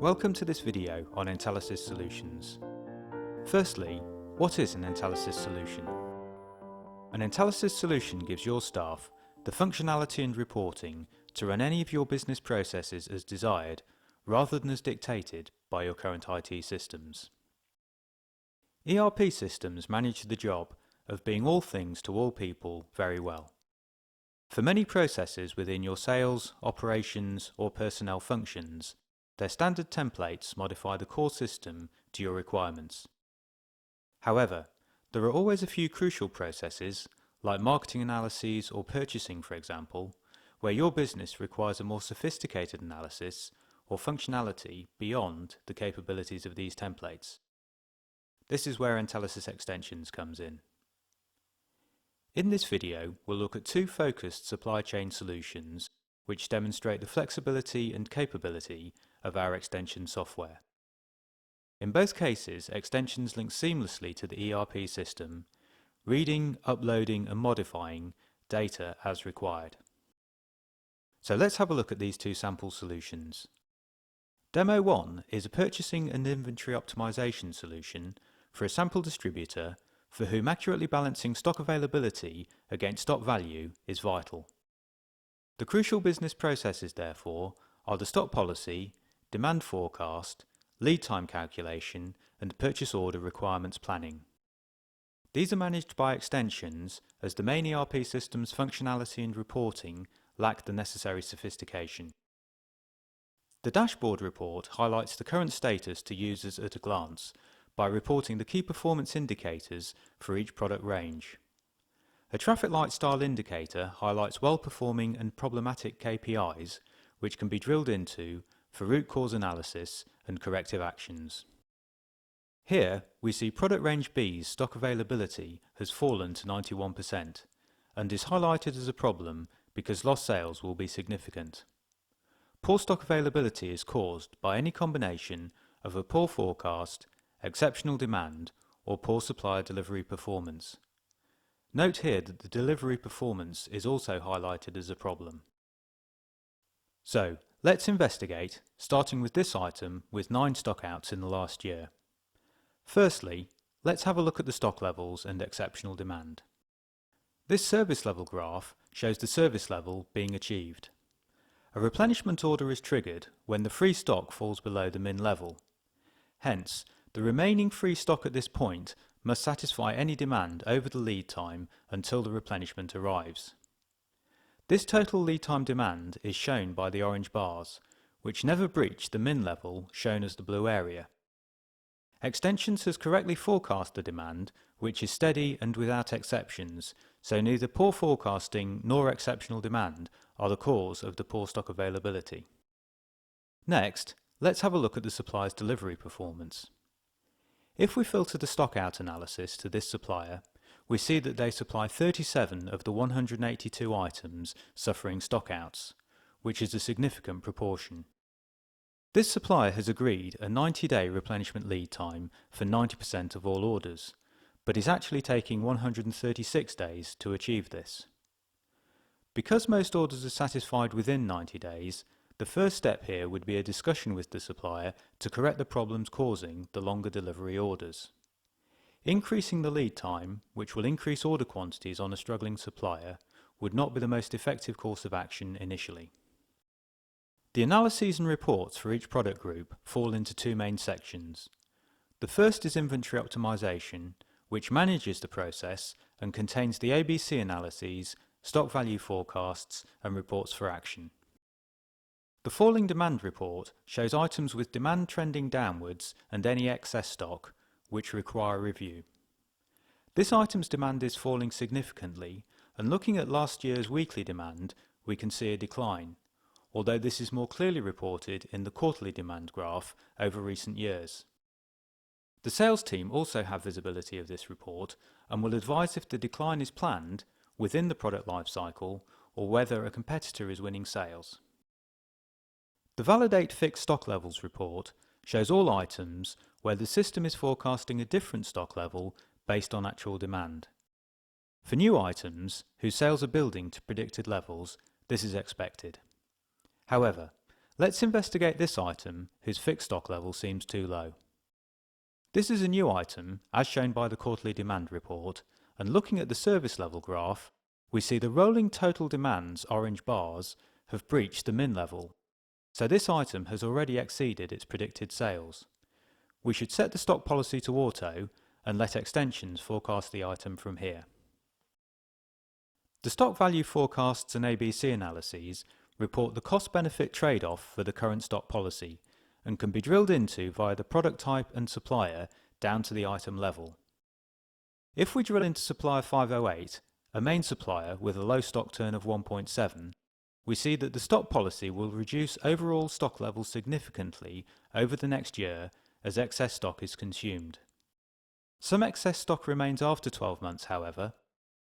Welcome to this video on Intelisys solutions. Firstly, what is an Intelisys solution? An Intelisys solution gives your staff the functionality and reporting to run any of your business processes as desired, rather than as dictated by your current IT systems. ERP systems manage the job of being all things to all people very well. For many processes within your sales, operations, or personnel functions, their standard templates modify the core system to your requirements. However, there are always a few crucial processes, like marketing analyses or purchasing for example, where your business requires a more sophisticated analysis or functionality beyond the capabilities of these templates. This is where Intelisys Extensions comes in. In this video, we'll look at two focused supply chain solutions which demonstrate the flexibility and capability of our extension software. In both cases, extensions link seamlessly to the ERP system, reading, uploading and modifying data as required. So let's have a look at these two sample solutions. Demo 1 is a purchasing and inventory optimization solution for a sample distributor for whom accurately balancing stock availability against stock value is vital. The crucial business processes, therefore, are the stock policy, demand forecast, lead time calculation, and purchase order requirements planning. These are managed by extensions as the main ERP system's functionality and reporting lack the necessary sophistication. The dashboard report highlights the current status to users at a glance by reporting the key performance indicators for each product range. A traffic light style indicator highlights well-performing and problematic KPIs which can be drilled into for root cause analysis and corrective actions. Here we see product range B's stock availability has fallen to 91% and is highlighted as a problem because lost sales will be significant. Poor stock availability is caused by any combination of a poor forecast, exceptional demand or poor supplier delivery performance. Note here that the delivery performance is also highlighted as a problem. So, let's investigate, starting with this item with 9 stockouts in the last year. Firstly, let's have a look at the stock levels and exceptional demand. This service level graph shows the service level being achieved. A replenishment order is triggered when the free stock falls below the min level. Hence, the remaining free stock at this point must satisfy any demand over the lead time until the replenishment arrives. This total lead time demand is shown by the orange bars, which never breach the min level shown as the blue area. Extensions has correctly forecast the demand, which is steady and without exceptions, so neither poor forecasting nor exceptional demand are the cause of the poor stock availability. Next, let's have a look at the supplier's delivery performance. If we filter the stockout analysis to this supplier, we see that they supply 37 of the 182 items suffering stockouts, which is a significant proportion. This supplier has agreed a 90-day replenishment lead time for 90% of all orders, but is actually taking 136 days to achieve this. Because most orders are satisfied within 90 days, the first step here would be a discussion with the supplier to correct the problems causing the longer delivery orders. Increasing the lead time, which will increase order quantities on a struggling supplier, would not be the most effective course of action initially. The analyses and reports for each product group fall into two main sections. The first is inventory optimization, which manages the process and contains the ABC analyses, stock value forecasts, and reports for action. The falling demand report shows items with demand trending downwards and any excess stock, which require review. This item's demand is falling significantly, and looking at last year's weekly demand, we can see a decline, although this is more clearly reported in the quarterly demand graph over recent years. The sales team also have visibility of this report and will advise if the decline is planned within the product life cycle or whether a competitor is winning sales. The Validate Fixed Stock Levels report shows all items where the system is forecasting a different stock level based on actual demand. For new items whose sales are building to predicted levels, this is expected. However, Let's investigate this item whose fixed stock level seems too low. This is a new item, as shown by the quarterly demand report, and looking at the service level graph, we see the rolling total demands orange bars have breached the min level, so this item has already exceeded its predicted sales. We should set the stock policy to auto and let extensions forecast the item from here. The stock value forecasts and ABC analyses report the cost-benefit trade-off for the current stock policy and can be drilled into via the product type and supplier down to the item level. If we drill into supplier 508, a main supplier with a low stock turn of 1.7, we see that the stock policy will reduce overall stock levels significantly over the next year as excess stock is consumed. Some excess stock remains after 12 months, however,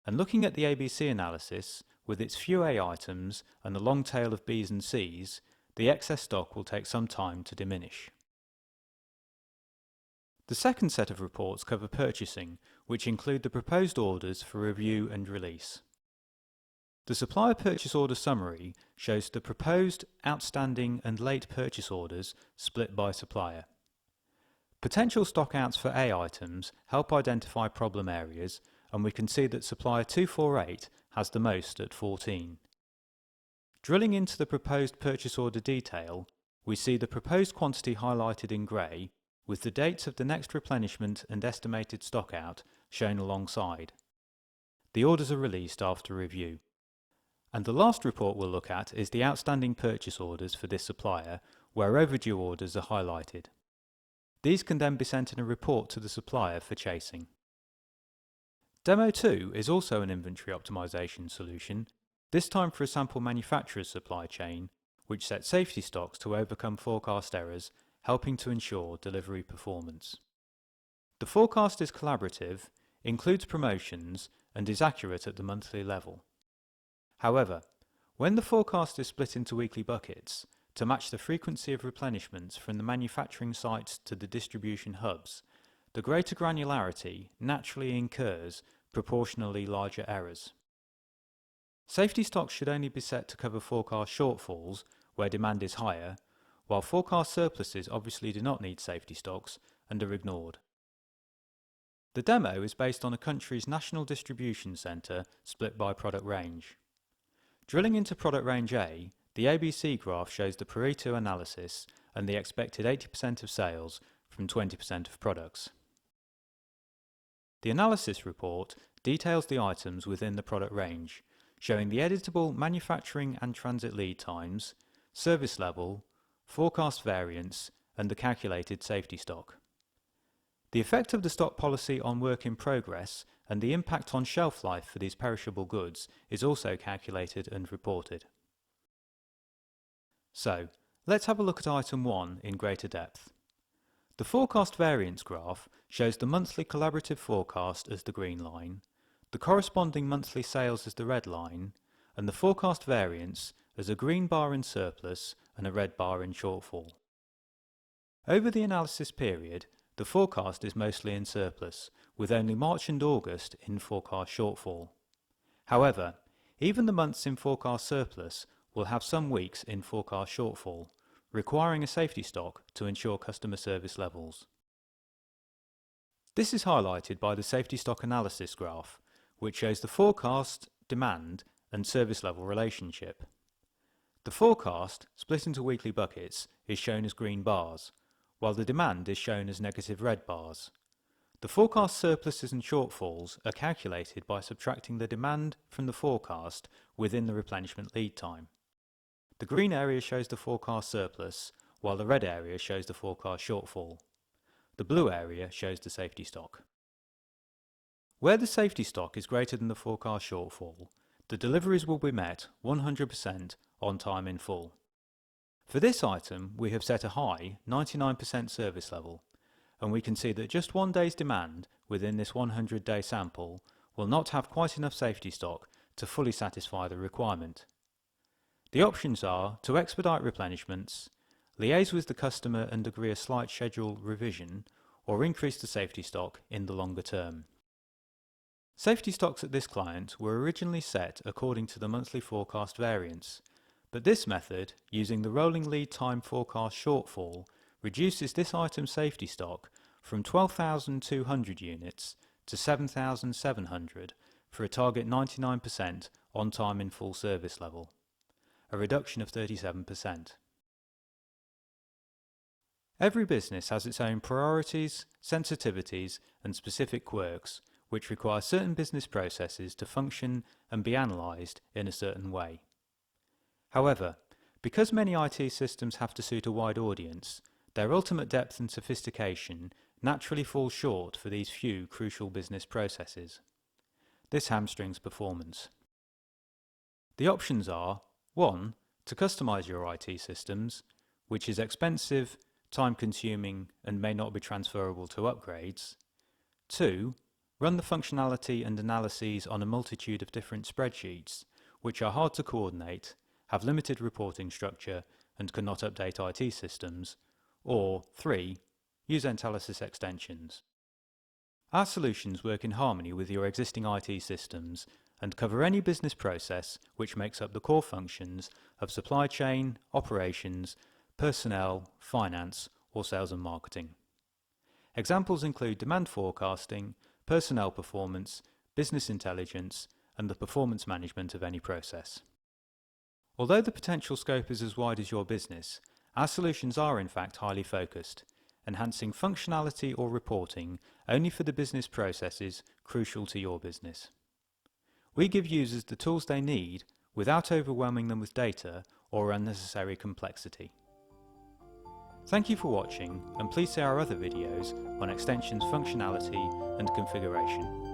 and looking at the ABC analysis, with its few A items and the long tail of Bs and Cs, the excess stock will take some time to diminish. The second set of reports cover purchasing, which include the proposed orders for review and release. The supplier purchase order summary shows the proposed, outstanding and late purchase orders split by supplier. Potential stockouts for A items help identify problem areas, and we can see that supplier 248 has the most at 14. Drilling into the proposed purchase order detail, we see the proposed quantity highlighted in grey, with the dates of the next replenishment and estimated stockout shown alongside. The orders are released after review. And the last report we'll look at is the outstanding purchase orders for this supplier, where overdue orders are highlighted. These can then be sent in a report to the supplier for chasing. Demo 2 is also an inventory optimization solution, this time for a sample manufacturer's supply chain, which sets safety stocks to overcome forecast errors, helping to ensure delivery performance. The forecast is collaborative, includes promotions, and is accurate at the monthly level. However, when the forecast is split into weekly buckets, to match the frequency of replenishments from the manufacturing sites to the distribution hubs, the greater granularity naturally incurs proportionally larger errors. Safety stocks should only be set to cover forecast shortfalls where demand is higher, while forecast surpluses obviously do not need safety stocks and are ignored. The demo is based on a country's national distribution centre split by product range. Drilling into product range A, the ABC graph shows the Pareto analysis and the expected 80% of sales from 20% of products. The analysis report details the items within the product range, showing the editable manufacturing and transit lead times, service level, forecast variance, and the calculated safety stock. The effect of the stock policy on work in progress and the impact on shelf life for these perishable goods is also calculated and reported. So, let's have a look at item 1 in greater depth. The forecast variance graph shows the monthly collaborative forecast as the green line, the corresponding monthly sales as the red line, and the forecast variance as a green bar in surplus and a red bar in shortfall. Over the analysis period, the forecast is mostly in surplus, with only March and August in forecast shortfall. However, even the months in forecast surplus will have some weeks in forecast shortfall, requiring a safety stock to ensure customer service levels. This is highlighted by the safety stock analysis graph, which shows the forecast, demand, and service level relationship. The forecast, split into weekly buckets, is shown as green bars, while the demand is shown as negative red bars. The forecast surpluses and shortfalls are calculated by subtracting the demand from the forecast within the replenishment lead time. The green area shows the forecast surplus, while the red area shows the forecast shortfall. The blue area shows the safety stock. Where the safety stock is greater than the forecast shortfall, the deliveries will be met 100% on time in full. For this item, we have set a high 99% service level, and we can see that just one day's demand within this 100-day sample will not have quite enough safety stock to fully satisfy the requirement. The options are to expedite replenishments, liaise with the customer and agree a slight schedule revision, or increase the safety stock in the longer term. Safety stocks at this client were originally set according to the monthly forecast variance, But this method, using the rolling lead time forecast shortfall, reduces this item's safety stock from 12,200 units to 7,700 for a target 99% on time in full service level, a reduction of 37%. Every business has its own priorities, sensitivities and specific quirks which require certain business processes to function and be analysed in a certain way. However, because many IT systems have to suit a wide audience, their ultimate depth and sophistication naturally falls short for these few crucial business processes. This hamstrings performance. The options are 1. To customise your IT systems, which is expensive, time-consuming and may not be transferable to upgrades. 2. Run the functionality and analyses on a multitude of different spreadsheets, which are hard to coordinate, have limited reporting structure and cannot update IT systems. Or 3. Use Entalysis extensions. Our solutions work in harmony with your existing IT systems and cover any business process which makes up the core functions of supply chain, operations, personnel, finance, or sales and marketing. Examples include demand forecasting, personnel performance, business intelligence, and the performance management of any process. Although the potential scope is as wide as your business, our solutions are in fact highly focused, enhancing functionality or reporting only for the business processes crucial to your business. We give users the tools they need without overwhelming them with data or unnecessary complexity. Thank you for watching, and please see our other videos on extensions functionality and configuration.